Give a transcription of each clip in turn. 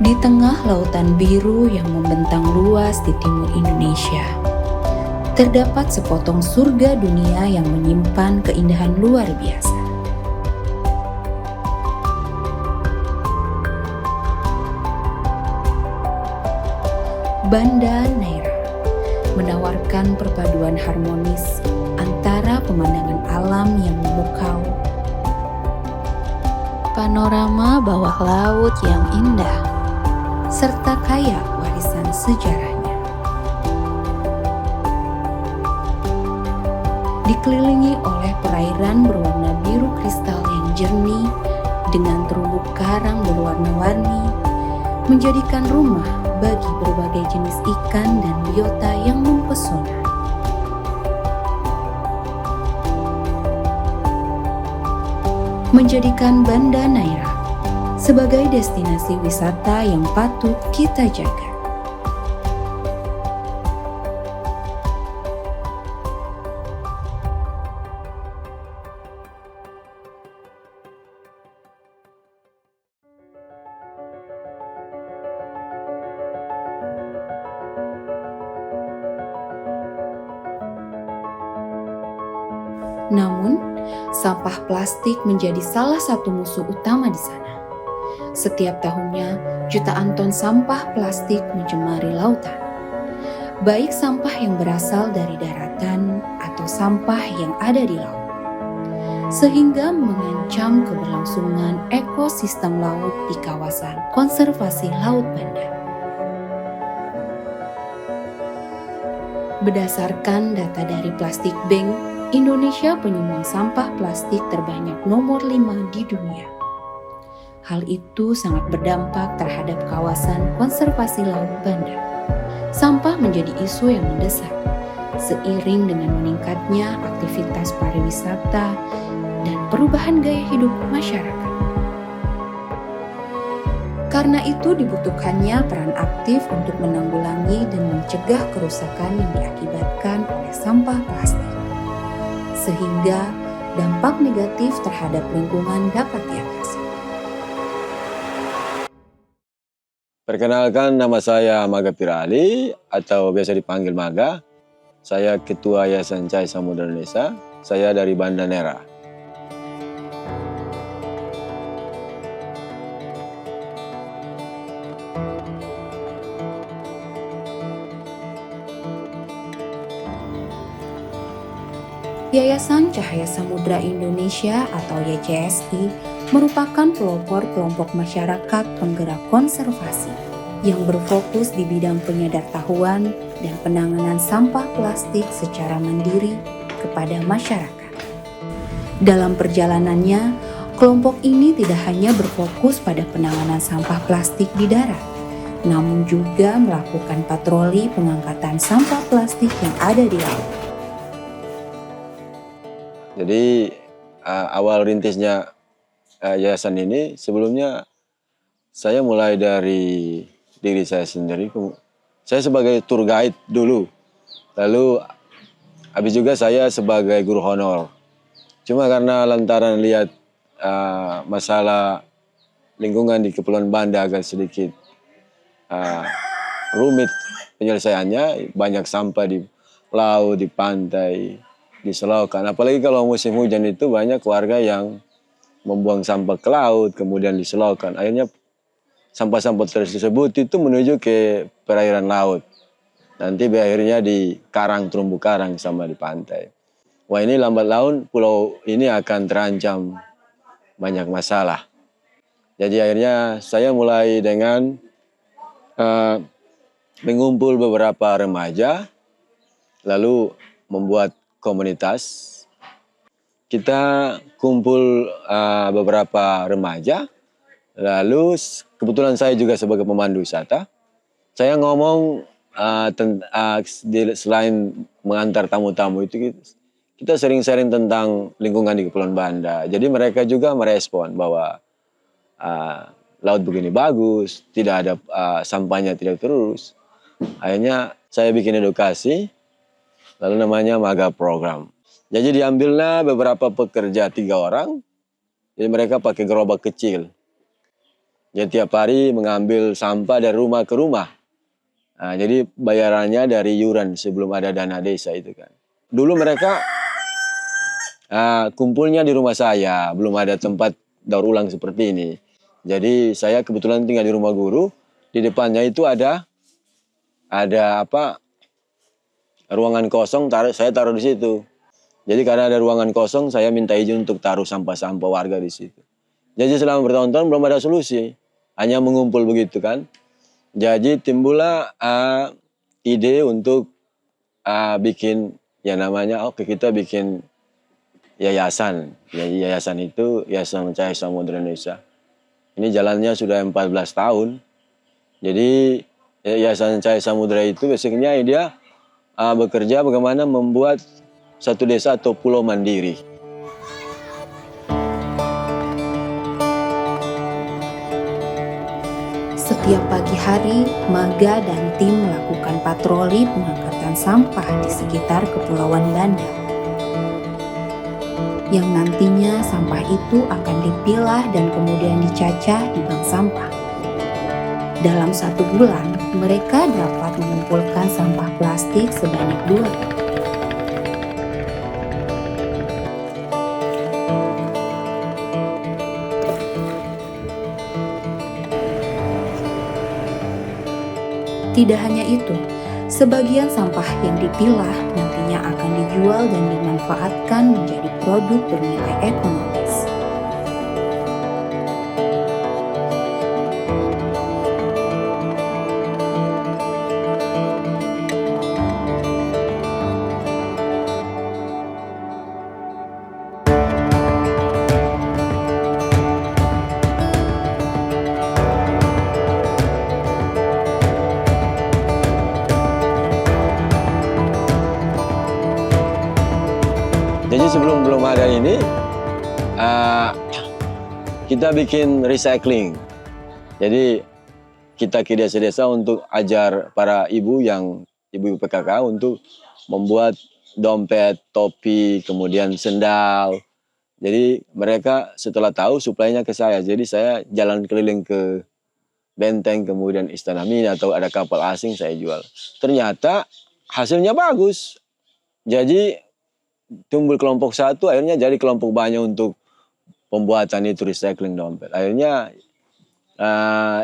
Di tengah lautan biru yang membentang luas di timur Indonesia, terdapat sepotong surga dunia yang menyimpan keindahan luar biasa. Banda Neira menawarkan perpaduan harmonis antara pemandangan alam yang memukau, panorama bawah laut yang indah, serta kaya warisan sejarahnya. Dikelilingi oleh perairan berwarna biru kristal yang jernih dengan terumbu karang berwarna-warni, menjadikan rumah bagi berbagai jenis ikan dan biota yang mempesona. Menjadikan Banda Neira sebagai destinasi wisata yang patut kita jaga. Namun, sampah plastik menjadi salah satu musuh utama di sana. Setiap tahunnya, jutaan ton sampah plastik mencemari lautan. Baik sampah yang berasal dari daratan atau sampah yang ada di laut. Sehingga mengancam keberlangsungan ekosistem laut di kawasan konservasi Laut Banda. Berdasarkan data dari Plastic Bank, Indonesia penyumbang sampah plastik terbanyak nomor 5 di dunia. Hal itu sangat berdampak terhadap kawasan konservasi Laut Banda. Sampah menjadi isu yang mendesak, seiring dengan meningkatnya aktivitas pariwisata dan perubahan gaya hidup masyarakat. Karena itu dibutuhkannya peran aktif untuk menanggulangi dan mencegah kerusakan yang diakibatkan oleh sampah plastik, sehingga dampak negatif terhadap lingkungan dapat diatasi. Perkenalkan, nama saya Maga Pirali atau biasa dipanggil Maga. Saya Ketua Yayasan Cahaya Samudra Indonesia. Saya dari Banda Neira. Yayasan Cahaya Samudra Indonesia atau YCSI merupakan pelopor kelompok masyarakat penggerak konservasi yang berfokus di bidang penyadartahuan dan penanganan sampah plastik secara mandiri kepada masyarakat. Dalam perjalanannya, kelompok ini tidak hanya berfokus pada penanganan sampah plastik di darat, namun juga melakukan patroli pengangkatan sampah plastik yang ada di laut. Jadi awal rintisnya yayasan ini sebelumnya saya mulai dari diri saya sendiri. Saya sebagai tour guide dulu. Lalu habis juga saya sebagai guru honor. Cuma karena lantaran lihat masalah lingkungan di Kepulauan Banda agak sedikit rumit penyelesaiannya, banyak sampah di laut, di pantai, di selokan. Apalagi kalau musim hujan itu banyak warga yang membuang sampah ke laut, kemudian di selokan. Akhirnya sampah-sampah tersebut itu menuju ke perairan laut. Nanti akhirnya di karang, terumbu karang sama di pantai. Wah, ini lambat laun pulau ini akan terancam banyak masalah. Jadi akhirnya saya mulai dengan mengumpul beberapa remaja, lalu membuat komunitas. Kita kumpul beberapa remaja, lalu kebetulan saya juga sebagai pemandu wisata. Saya ngomong selain mengantar tamu-tamu itu, kita sering sharing tentang lingkungan di Kepulauan Banda. Jadi mereka juga merespon bahwa laut begini bagus, tidak ada sampahnya tidak terus. Akhirnya saya bikin edukasi, lalu namanya Maga Program. Jadi diambillah beberapa pekerja 3 orang, jadi mereka pakai gerobak kecil. Dia tiap hari mengambil sampah dari rumah ke rumah. Nah, jadi bayarannya dari iuran sebelum ada dana desa itu kan. Dulu mereka kumpulnya di rumah saya, belum ada tempat daur ulang seperti ini. Jadi saya kebetulan tinggal di rumah guru, di depannya itu ada ruangan kosong, saya taruh di situ. Jadi karena ada ruangan kosong, saya minta izin untuk taruh sampah-sampah warga di situ. Jadi selama bertahun-tahun belum ada solusi, hanya mengumpul begitu kan. Jadi timbullah ide untuk bikin yang namanya, oke kita bikin yayasan. Yayasan itu Yayasan Cahaya Samudra Indonesia. Ini jalannya sudah 14 tahun. Jadi Yayasan Cahaya Samudra itu basicnya dia bekerja bagaimana membuat satu desa atau pulau mandiri. Setiap pagi hari, Maga dan tim melakukan patroli pengangkatan sampah di sekitar Kepulauan Banda. Yang nantinya sampah itu akan dipilah dan kemudian dicacah di bank sampah. Dalam 1 bulan, mereka dapat mengumpulkan sampah plastik sebanyak 2 ton. Tidak hanya itu, sebagian sampah yang dipilah nantinya akan dijual dan dimanfaatkan menjadi produk bernilai ekonomis. Jadi sebelum belum ada ini, kita bikin recycling. Jadi kita ke desa-desa untuk ajar para ibu PKK untuk membuat dompet, topi, kemudian sendal. Jadi mereka setelah tahu suplainya ke saya. Jadi saya jalan keliling ke Benteng, kemudian Istana Mini atau ada kapal asing saya jual. Ternyata hasilnya bagus. Jadi tumbuh kelompok satu, akhirnya jadi kelompok banyak untuk pembuatan itu recycling dompet. Akhirnya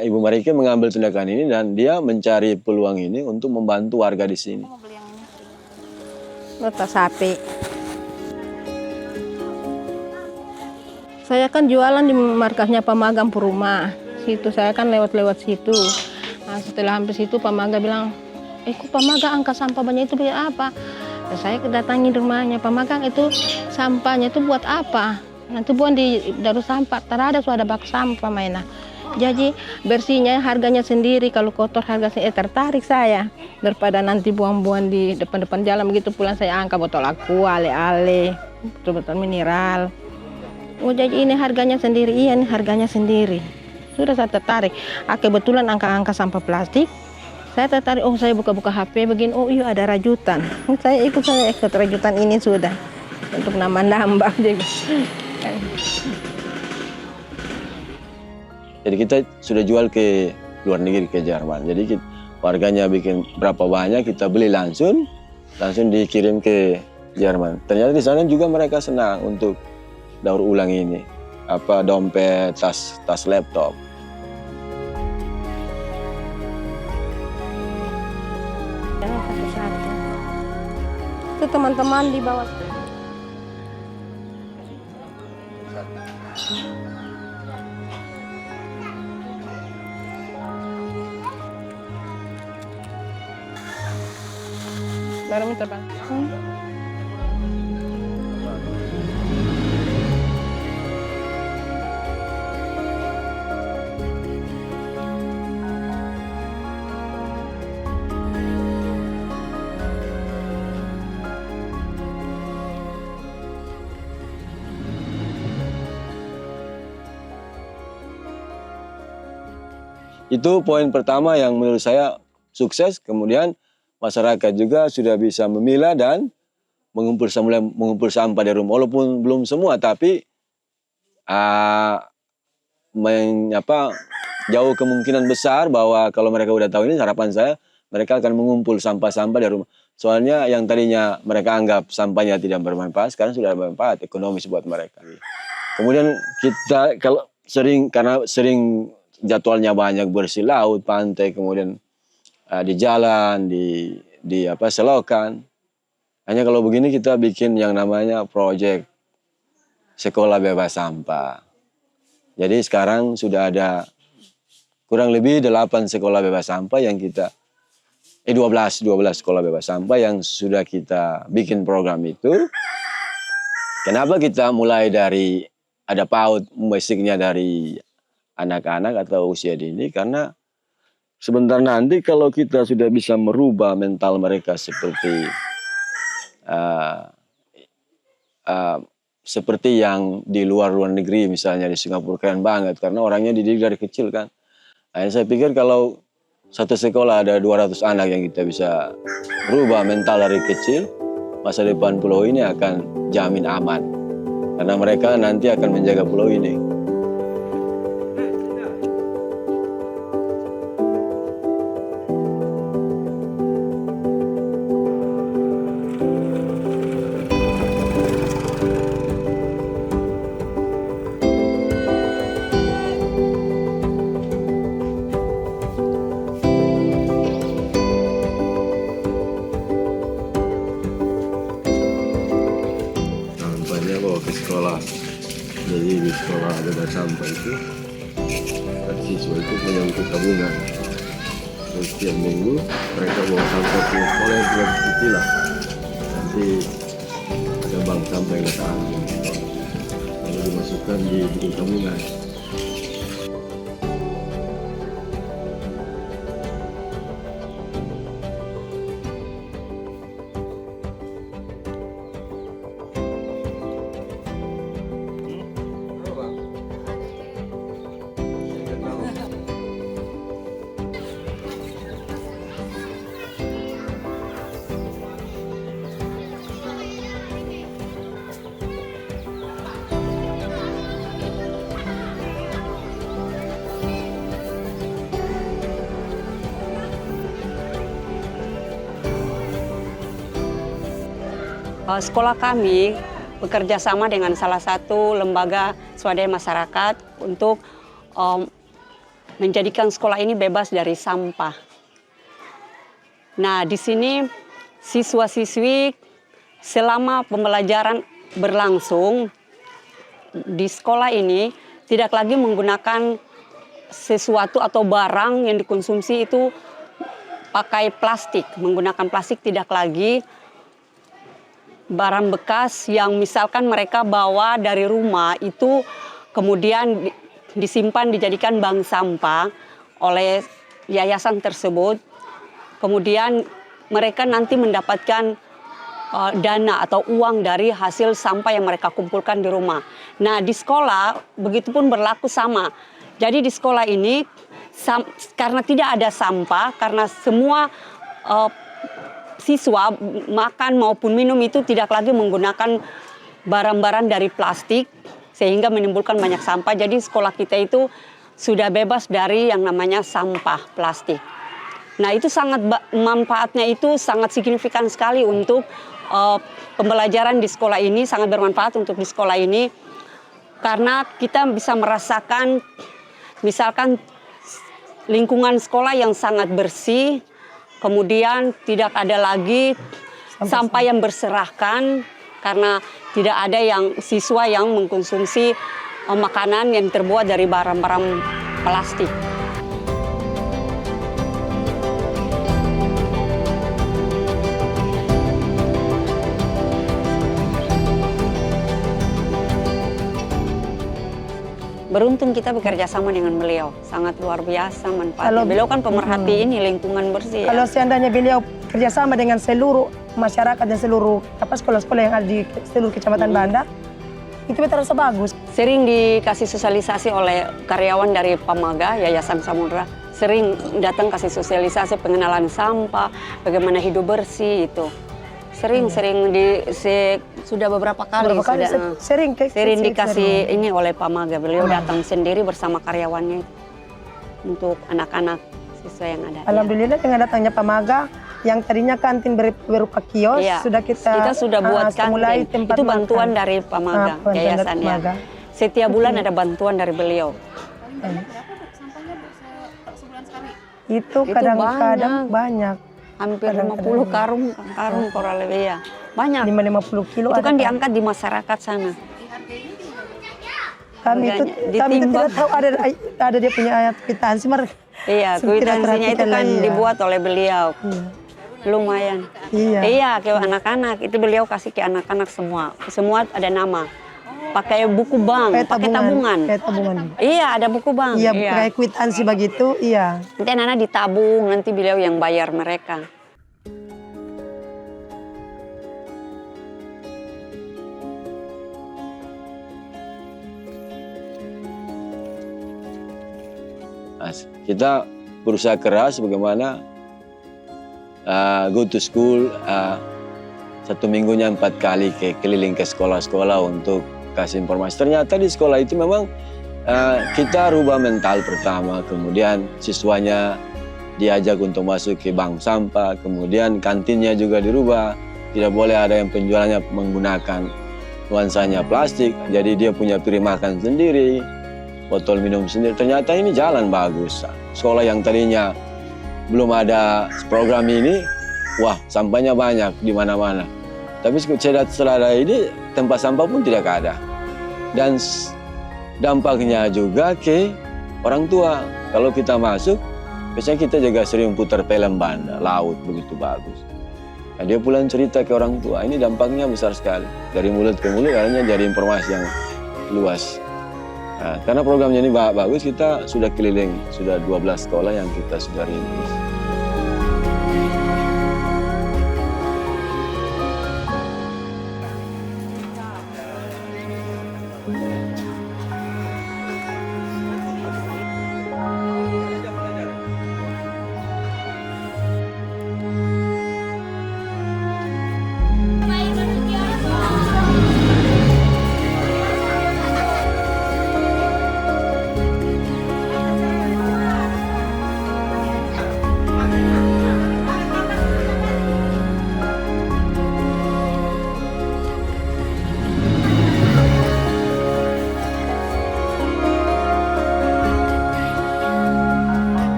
Ibu Marike mengambil tindakan ini dan dia mencari peluang ini untuk membantu warga di sini. Letak sapi. Saya kan jualan di markasnya Pak Maga Puruma. Situ saya kan lewat situ. Nah, setelah hampir situ Pak Maga bilang, kok Pak Maga angkat sampah banyak itu biar apa? Dan saya kedatangi rumahnya Pak Maga, itu sampahnya itu buat apa? Nanti buang di daru sampah, terada sudah bak sampah mainah. Jadi bersihnya harganya sendiri, kalau kotor harganya tertarik saya. Daripada nanti buang-buang di depan-depan jalan begitu, pulang saya angkat botol aqua, ale-ale, botol mineral. Oh jadi ini harganya sendiri, iya ini harganya sendiri. Sudah saya tertarik. Kebetulan angka-angka sampah plastik. Saya tertarik, saya buka-buka HP begini, iya ada rajutan. Saya ikut rajutan ini sudah. Untuk nambah-nambah juga. Jadi kita sudah jual ke luar negeri, ke Jerman. Jadi warganya bikin berapa banyak, kita beli langsung dikirim ke Jerman. Ternyata di sana juga mereka senang untuk daur ulang ini. Dompet, tas laptop. Satu-satu. Itu teman-teman di bawah. Baru minta bantu. Itu poin pertama yang menurut saya sukses. Kemudian masyarakat juga sudah bisa memilah dan mengumpul sampah dari rumah. Walaupun belum semua, tapi jauh kemungkinan besar bahwa kalau mereka udah tahu ini, harapan saya mereka akan mengumpul sampah-sampah dari rumah. Soalnya yang tadinya mereka anggap sampahnya tidak bermanfaat, sekarang sudah bermanfaat ekonomis buat mereka. Kemudian kita kalau karena sering jadwalnya banyak bersih laut, pantai, kemudian di jalan, di selokan. Hanya kalau begini kita bikin yang namanya proyek sekolah bebas sampah. Jadi sekarang sudah ada kurang lebih 8 sekolah bebas sampah yang kita 12 sekolah bebas sampah yang sudah kita bikin program itu. Kenapa kita mulai dari ada PAUD basicnya dari anak-anak atau usia dini? Karena sebentar nanti kalau kita sudah bisa merubah mental mereka seperti yang di luar negeri, misalnya di Singapura keren banget karena orangnya dididik dari kecil kan. Nah, saya pikir kalau satu sekolah ada 200 anak yang kita bisa rubah mental dari kecil, masa depan pulau ini akan jamin aman. Karena mereka nanti akan menjaga pulau ini. Ke sekolah, jadi di sekolah bebas sampah itu siswa itu punya buku tabungan. Terus setiap minggu mereka bawa sampah ke sekolah yang sudah dipilah. Nanti ada bank sampah yang mereka ambil, lalu dimasukkan di buku tabungan. Sekolah kami bekerja sama dengan salah satu lembaga swadaya masyarakat untuk menjadikan sekolah ini bebas dari sampah. Nah, di sini siswa-siswi selama pembelajaran berlangsung di sekolah ini tidak lagi menggunakan sesuatu atau barang yang dikonsumsi itu pakai plastik, menggunakan plastik tidak lagi. Barang bekas yang misalkan mereka bawa dari rumah itu kemudian disimpan dijadikan bank sampah oleh yayasan tersebut. Kemudian mereka nanti mendapatkan dana atau uang dari hasil sampah yang mereka kumpulkan di rumah. Nah, di sekolah begitupun berlaku sama. Jadi di sekolah ini karena tidak ada sampah, karena semua siswa makan maupun minum itu tidak lagi menggunakan barang-barang dari plastik sehingga menimbulkan banyak sampah. Jadi sekolah kita itu sudah bebas dari yang namanya sampah plastik. Nah, itu manfaatnya itu sangat signifikan sekali untuk pembelajaran di sekolah ini, sangat bermanfaat untuk di sekolah ini karena kita bisa merasakan misalkan lingkungan sekolah yang sangat bersih. Kemudian tidak ada lagi sampah yang berserakan karena tidak ada yang siswa yang mengkonsumsi makanan yang terbuat dari barang-barang plastik. Beruntung kita bekerja sama dengan beliau, sangat luar biasa manfaatnya. Beliau kan pemerhati ini lingkungan bersih. Kalau seandainya beliau kerjasama dengan seluruh masyarakat dan seluruh sekolah-sekolah yang ada di seluruh Kecamatan Banda, itu terasa bagus. Sering dikasih sosialisasi oleh karyawan dari Pamaga, Yayasan Samudra. Sering datang kasih sosialisasi pengenalan sampah, bagaimana hidup bersih itu. Sering sudah beberapa kali sering dikasih ini oleh Pamaga. Beliau datang sendiri bersama karyawannya. untuk anak-anak siswa yang ada. Alhamdulillah dengan datangnya Pamaga, yang tadinya kantin berupa kios, Iya. sudah kita sudah buat mulai kantin. tempat Itu bantuan makan. dari Pamaga, Bantuan dari yayasannya. Pamaga. Setiap bulan ada bantuan dari beliau. Itu kadang-kadang banyak. Hampir Kadang-kadang 50 karung kurang lebih ya. Banyak. 50 kilo Itu ada, kan Kak. diangkat di masyarakat sana. Kami itu Ditimbang. tidak tahu ada dia punya kwitansi, Iya, Tidak kwitansinya itu perhatikan kan lagi ya. dibuat oleh beliau. Iya. Lumayan. Iya. Iya, ke anak-anak. Itu beliau kasih ke anak-anak semua. Semua ada nama. Pakai buku bank, pakai tabungan. Kayak tabungan. Iya, ada buku bank. Iya, kayak kwitansi begitu, iya. Nanti anak-anak ditabung, nanti beliau yang bayar mereka. Nah, kita berusaha keras bagaimana go to school, 1 minggunya 4 kali keliling ke sekolah-sekolah untuk kasih informasi. Ternyata di sekolah itu memang kita rubah mental pertama, kemudian siswanya diajak untuk masuk ke bank sampah, kemudian kantinnya juga dirubah, tidak boleh ada yang penjualannya menggunakan nuansanya plastik, jadi dia punya piring makan sendiri, botol minum sendiri. Ternyata ini jalan bagus. Sekolah yang tadinya belum ada program ini, wah sampahnya banyak di mana-mana. Tapi setelah ada ini, tempat sampah pun tidak ada. Dan dampaknya juga ke orang tua. Kalau kita masuk, biasanya kita juga sering putar film Banda, laut begitu bagus. Nah, dia pulang cerita ke orang tua, ini dampaknya besar sekali. Dari mulut ke mulut, akhirnya jadi informasi yang luas. Nah, karena programnya ini bagus, kita sudah keliling, sudah 12 sekolah yang kita sudah rintis.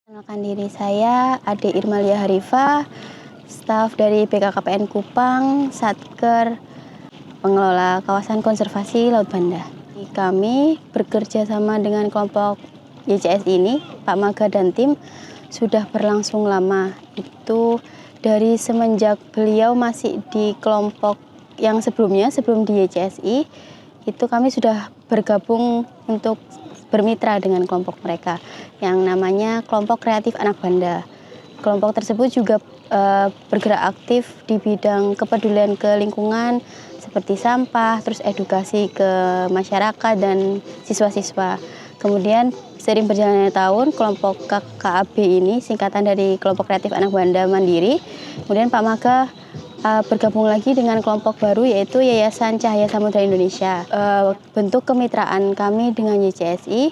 Kenalkan diri saya, Ade Irmalia Harifah, staf dari BKKPN Kupang, Satker, pengelola kawasan konservasi Laut Banda. Kami bekerja sama dengan kelompok YCS ini, Pak Maga dan tim, sudah berlangsung lama. Itu dari semenjak beliau masih di kelompok yang sebelumnya, sebelum di YCSI, itu kami sudah bergabung untuk bermitra dengan kelompok mereka yang namanya Kelompok Kreatif Anak Banda. Kelompok tersebut juga bergerak aktif di bidang kepedulian ke lingkungan seperti sampah, terus edukasi ke masyarakat dan siswa-siswa. Kemudian seiring berjalannya tahun, kelompok KKAB ini singkatan dari Kelompok Kreatif Anak Banda Mandiri. Kemudian Pak Maga bergabung lagi dengan kelompok baru yaitu Yayasan Cahaya Samudra Indonesia. Bentuk kemitraan kami dengan YCSI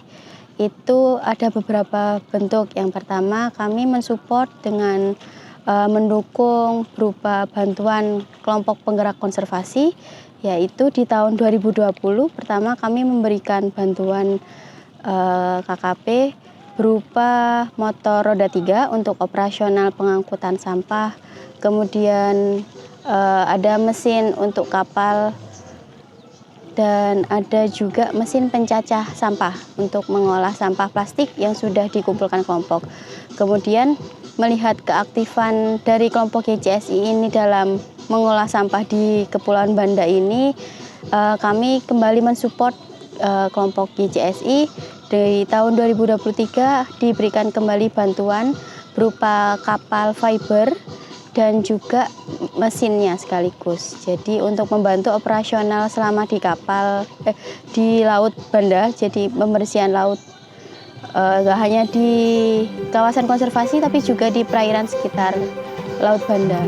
itu ada beberapa bentuk. Yang pertama, kami mensupport dengan mendukung berupa bantuan kelompok penggerak konservasi, yaitu di tahun 2020 pertama kami memberikan bantuan KKP berupa motor roda 3 untuk operasional pengangkutan sampah. Kemudian ada mesin untuk kapal dan ada juga mesin pencacah sampah untuk mengolah sampah plastik yang sudah dikumpulkan kelompok. Kemudian melihat keaktifan dari kelompok YCSI ini dalam mengolah sampah di Kepulauan Banda ini, kami kembali mensupport kelompok YCSI. Dari tahun 2023 diberikan kembali bantuan berupa kapal fiber dan juga mesinnya sekaligus. Jadi untuk membantu operasional selama di di Laut Banda, jadi pembersihan laut gak hanya di kawasan konservasi tapi juga di perairan sekitar Laut Banda.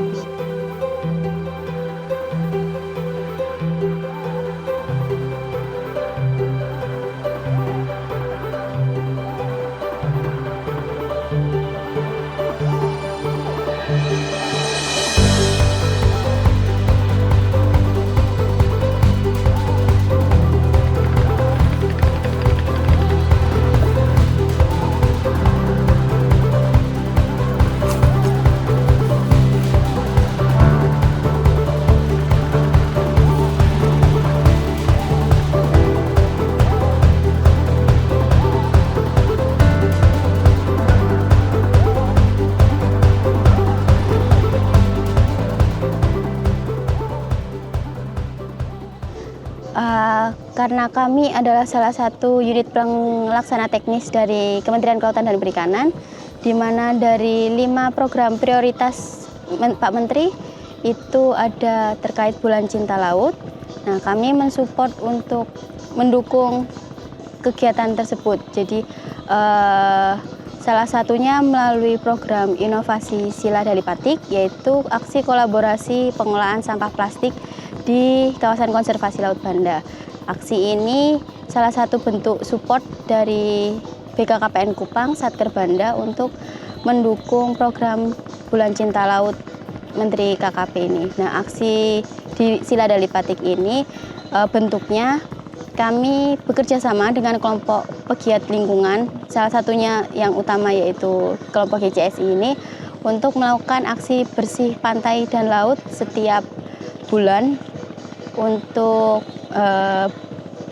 Karena kami adalah salah satu unit pelaksana teknis dari Kementerian Kelautan dan Perikanan, di mana dari 5 program prioritas Pak Menteri itu ada terkait Bulan Cinta Laut. Nah, kami mensupport untuk mendukung kegiatan tersebut. Jadi salah satunya melalui program inovasi Sila Dali Patik, yaitu aksi kolaborasi pengolahan sampah plastik di kawasan konservasi Laut Banda. Aksi ini salah satu bentuk support dari BKKPN Kupang Satker Banda untuk mendukung program Bulan Cinta Laut Menteri KKP ini. Nah, aksi di Sila Dali Patik ini bentuknya kami bekerja sama dengan kelompok pegiat lingkungan, salah satunya yang utama yaitu kelompok YCSI ini, untuk melakukan aksi bersih pantai dan laut setiap bulan untuk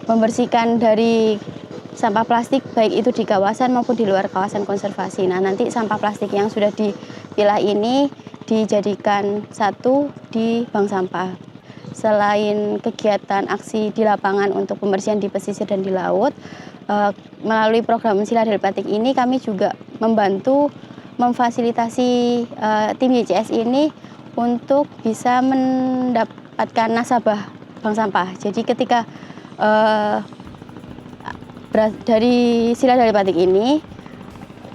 membersihkan dari sampah plastik baik itu di kawasan maupun di luar kawasan konservasi. Nah, nanti sampah plastik yang sudah dipilah ini dijadikan satu di bank sampah. Selain kegiatan aksi di lapangan untuk pembersihan di pesisir dan di laut, melalui program Sila Dali Patik ini kami juga membantu memfasilitasi tim YCS ini untuk bisa mendapatkan nasabah bank sampah. Jadi ketika dari Sila Dali Patik ini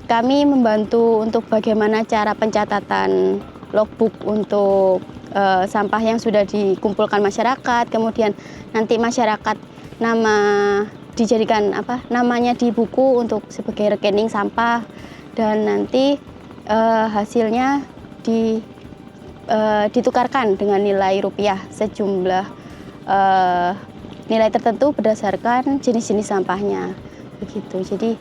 kami membantu untuk bagaimana cara pencatatan logbook untuk sampah yang sudah dikumpulkan masyarakat, kemudian nanti masyarakat dijadikan namanya di buku untuk sebagai rekening sampah, dan nanti hasilnya ditukarkan dengan nilai rupiah sejumlah nilai tertentu berdasarkan jenis-jenis sampahnya, begitu. Jadi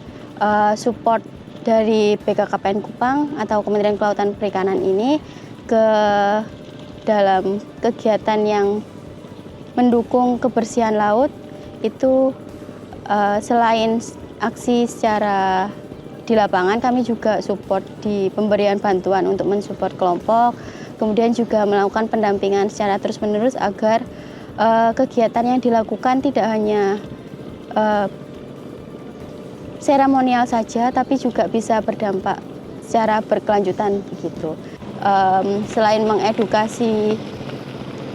support dari BKKPN Kupang atau Kementerian Kelautan Perikanan ini ke dalam kegiatan yang mendukung kebersihan laut itu selain aksi secara di lapangan, kami juga support di pemberian bantuan untuk mensupport kelompok, kemudian juga melakukan pendampingan secara terus-menerus agar kegiatan yang dilakukan tidak hanya seremonial saja, tapi juga bisa berdampak secara berkelanjutan begitu. Selain mengedukasi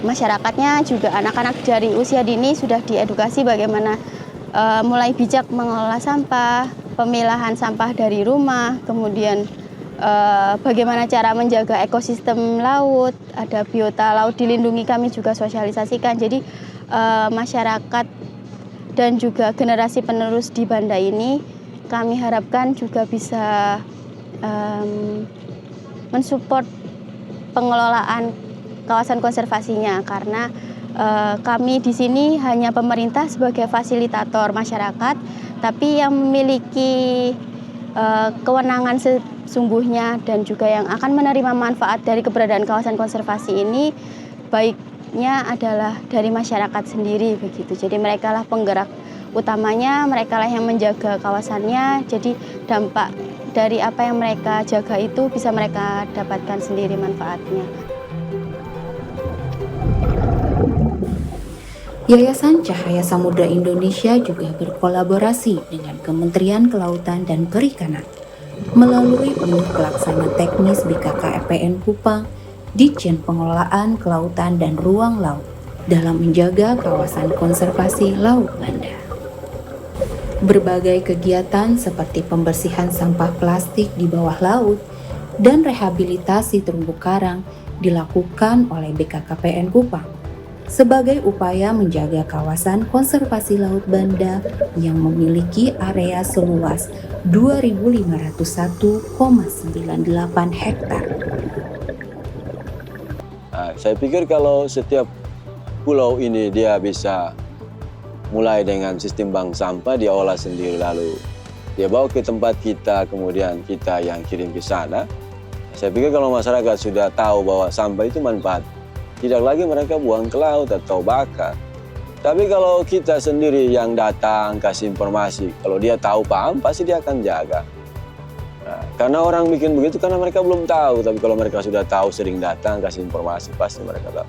masyarakatnya, juga anak-anak dari usia dini sudah diedukasi bagaimana mulai bijak mengelola sampah, pemilahan sampah dari rumah, kemudian bagaimana cara menjaga ekosistem laut, ada biota laut dilindungi kami juga sosialisasikan. Jadi masyarakat dan juga generasi penerus di Banda ini kami harapkan juga bisa mensupport pengelolaan kawasan konservasinya, karena kami di sini hanya pemerintah sebagai fasilitator masyarakat, tapi yang memiliki kewenangan sesungguhnya dan juga yang akan menerima manfaat dari keberadaan kawasan konservasi ini baiknya adalah dari masyarakat sendiri begitu. Jadi mereka lah penggerak utamanya, mereka lah yang menjaga kawasannya. Jadi dampak dari apa yang mereka jaga itu bisa mereka dapatkan sendiri manfaatnya. Yayasan Cahaya Samudra Indonesia juga berkolaborasi dengan Kementerian Kelautan dan Perikanan melalui unit pelaksana teknis BKKPN Kupang, Ditjen Pengelolaan Kelautan dan Ruang Laut dalam menjaga kawasan konservasi Laut Banda. Berbagai kegiatan seperti pembersihan sampah plastik di bawah laut dan rehabilitasi terumbu karang dilakukan oleh BKKPN Kupang sebagai upaya menjaga kawasan konservasi Laut Banda yang memiliki area seluas 2.501,98 hektar. Saya pikir kalau setiap pulau ini dia bisa mulai dengan sistem bank sampah, dia olah sendiri lalu dia bawa ke tempat kita, kemudian kita yang kirim ke sana. Saya pikir kalau masyarakat sudah tahu bahwa sampah itu manfaat, tidak lagi mereka buang ke laut atau bakar. Tapi kalau kita sendiri yang datang kasih informasi, kalau dia tahu paham pasti dia akan jaga. Nah, karena orang bikin begitu karena mereka belum tahu, tapi kalau mereka sudah tahu sering datang kasih informasi pasti mereka tahu.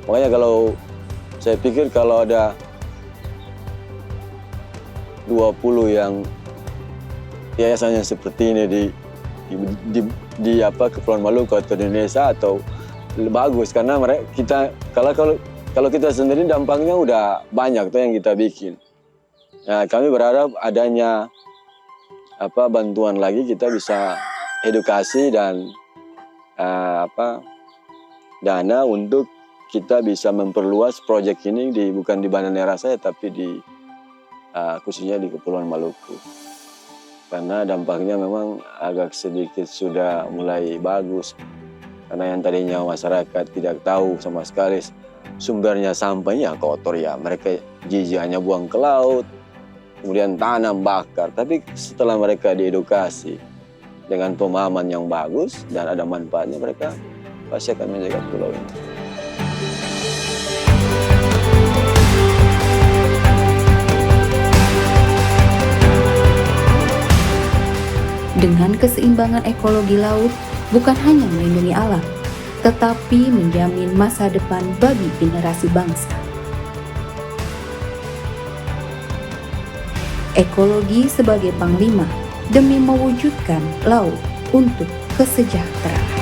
Makanya kalau saya pikir kalau ada 20 yang yayasan yang seperti ini di Kepulauan Maluku atau di Indonesia atau bagus karena kita kalau kita sendiri dampaknya udah banyak tuh yang kita bikin. Nah, kami berharap adanya bantuan lagi kita bisa edukasi dan dana untuk kita bisa memperluas proyek ini bukan di Banda Neira saja tapi khususnya di Kepulauan Maluku. Karena dampaknya memang agak sedikit sudah mulai bagus. Karena yang tadinya masyarakat tidak tahu sama sekali sumbernya sampahnya kotor ya. Mereka jijik hanya buang ke laut, kemudian tanam, bakar. Tapi setelah mereka diedukasi dengan pemahaman yang bagus dan ada manfaatnya, mereka pasti akan menjaga pulau ini. Dengan keseimbangan ekologi laut, bukan hanya melindungi alam, tetapi menjamin masa depan bagi generasi bangsa. Ekologi sebagai panglima demi mewujudkan laut untuk kesejahteraan.